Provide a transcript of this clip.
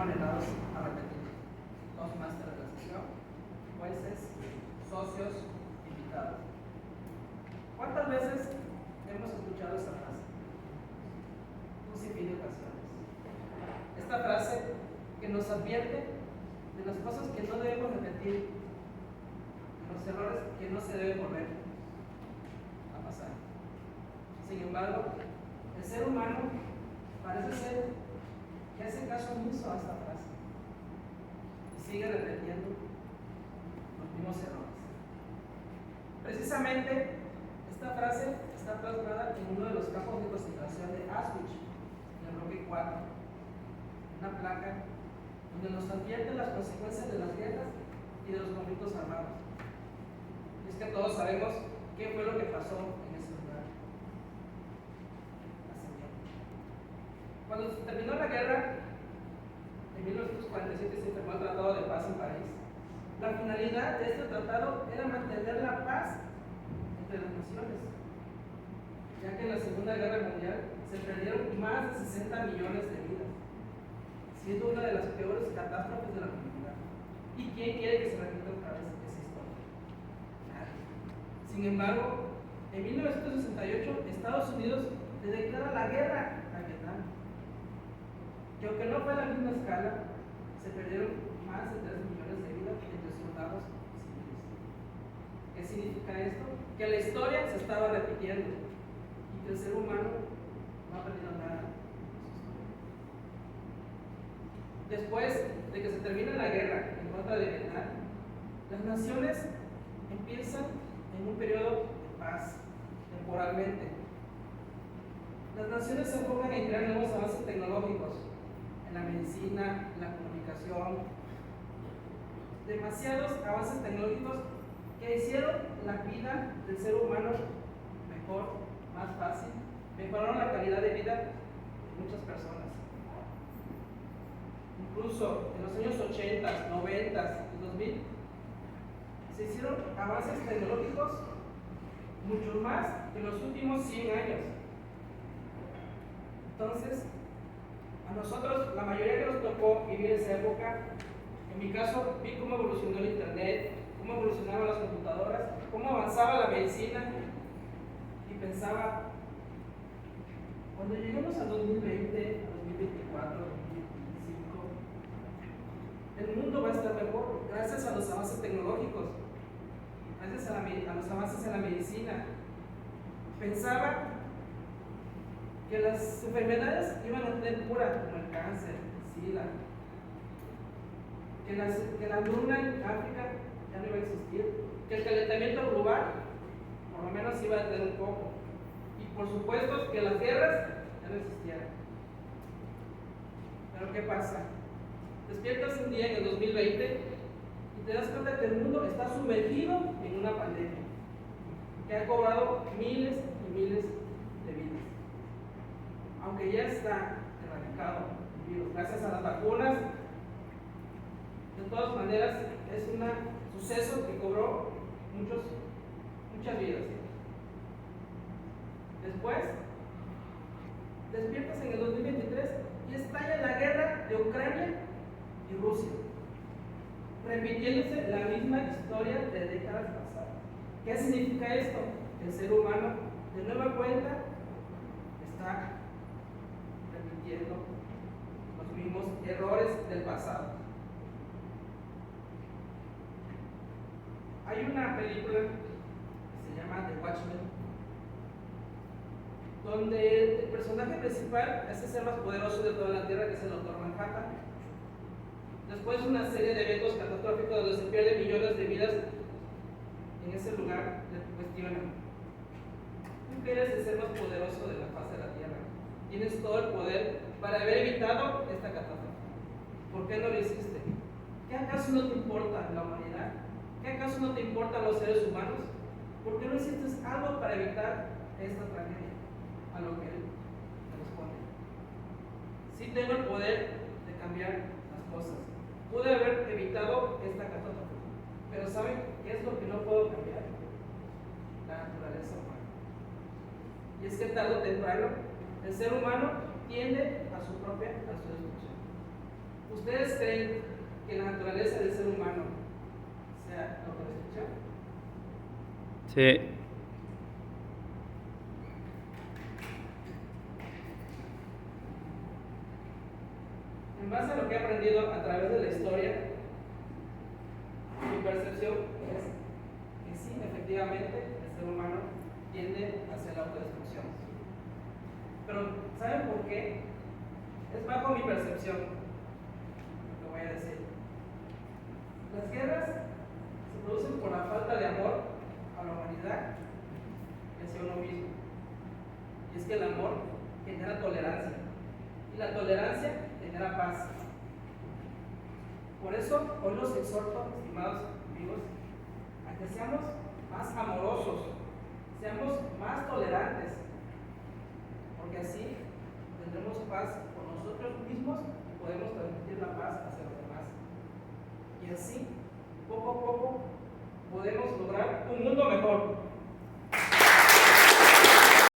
tiempo anhelados a repetir. Toastmaster de la sesión, jueces, socios, invitados. ¿Cuántas veces hemos escuchado esta frase? Un sinfín de ocasiones. Esta frase que nos advierte de las cosas que no debemos repetir, de los errores que no se deben volver a pasar. Sin embargo, el ser humano parece ser que hace caso omiso a esta frase y sigue repitiendo los mismos errores. Precisamente, esta frase está plasmada en uno de los campos de concentración de Auschwitz, en el bloque 4, una placa donde nos advierte las consecuencias de las guerras y de los conflictos armados. Y es que todos sabemos qué fue lo que pasó en ese lugar. Cuando se terminó la guerra, en 1947 se firmó el Tratado de Paz en París. La finalidad de este tratado era mantener la paz entre las naciones, ya que en la Segunda Guerra Mundial se perdieron más de 60 millones de vidas, siendo una de las peores catástrofes de la humanidad. ¿Y quién quiere que se repita otra vez esa historia? Nadie. Sin embargo, en 1968 Estados Unidos le declara la guerra a Vietnam, que aunque no fue a la misma escala, se perdieron más de 3 millones de vidas entre soldados y civiles. ¿Qué significa esto? Que la historia se estaba repitiendo y que el ser humano no ha aprendido nada. Después de que se termine la guerra en contra de Vietnam, las naciones empiezan en un periodo de paz, temporalmente. Las naciones se enfocan en crear nuevos avances tecnológicos en la medicina, en la comunicación, demasiados avances tecnológicos que hicieron la vida del ser humano mejor, más fácil, mejoraron la calidad de vida de muchas personas. Incluso en los años 80, 90 y 2000 se hicieron avances tecnológicos mucho más que en los últimos 100 años. Entonces, a nosotros, la mayoría que nos tocó vivir esa época, en mi caso, vi cómo evolucionó el internet, cómo evolucionaban las computadoras, cómo avanzaba la medicina, y pensaba, cuando lleguemos al 2020, al 2024, 2025, el mundo va a estar mejor gracias a los avances tecnológicos, gracias a los avances en la medicina. Pensaba que las enfermedades iban a tener cura, como el cáncer, el SIDA, que la hambruna en África ya no iba a existir, que el calentamiento global por lo menos iba a tener un poco, y por supuesto que las guerras ya no existieran. Pero ¿qué pasa? Despiertas un día en el 2020 y te das cuenta que el mundo está sumergido en una pandemia que ha cobrado miles y miles de vidas. Aunque ya está erradicado el virus gracias a las vacunas, de todas maneras es un suceso que cobró muchas vidas. Después, despiertas en el 2023 y estalla la guerra de Ucrania y Rusia, repitiéndose la misma historia de décadas pasadas. ¿Qué significa esto? El ser humano, de nueva cuenta, está repitiendo los mismos errores del pasado. Hay una película que se llama The Watchmen, donde el personaje principal es el ser más poderoso de toda la Tierra, que es el Dr. Manhattan. Después de una serie de eventos catastróficos donde se pierden millones de vidas en ese lugar, le cuestionan: tú que eres el ser más poderoso de la faz de la Tierra, tienes todo el poder para haber evitado esta catástrofe, ¿por qué no lo hiciste? ¿Qué acaso no te importa la humanidad? ¿Qué acaso no te importan los seres humanos? ¿Por qué no hiciste algo para evitar esta tragedia? A lo que él responde: sí tengo el poder de cambiar las cosas, pude haber evitado esta catástrofe, pero ¿saben qué es lo que no puedo cambiar? La naturaleza humana. Y es que tarde o temprano el ser humano tiende a su destrucción. ¿Ustedes creen que la naturaleza del ser humano sea la autodestrucción? Sí. En base a lo que he aprendido a través de la historia, mi percepción es que sí, efectivamente, el ser humano tiende hacia la autodestrucción. Pero, ¿saben por qué? Es bajo mi percepción lo que voy a decir. Las guerras se producen por la falta de amor a la humanidad y hacia uno mismo. Y es que el amor genera tolerancia. Y la tolerancia genera paz. Por eso, hoy los exhorto, estimados amigos, a que seamos más amorosos, seamos más tolerantes, porque así tendremos paz con nosotros mismos y podemos transmitir la paz hacia los demás. Y así, poco a poco, podemos lograr un mundo mejor.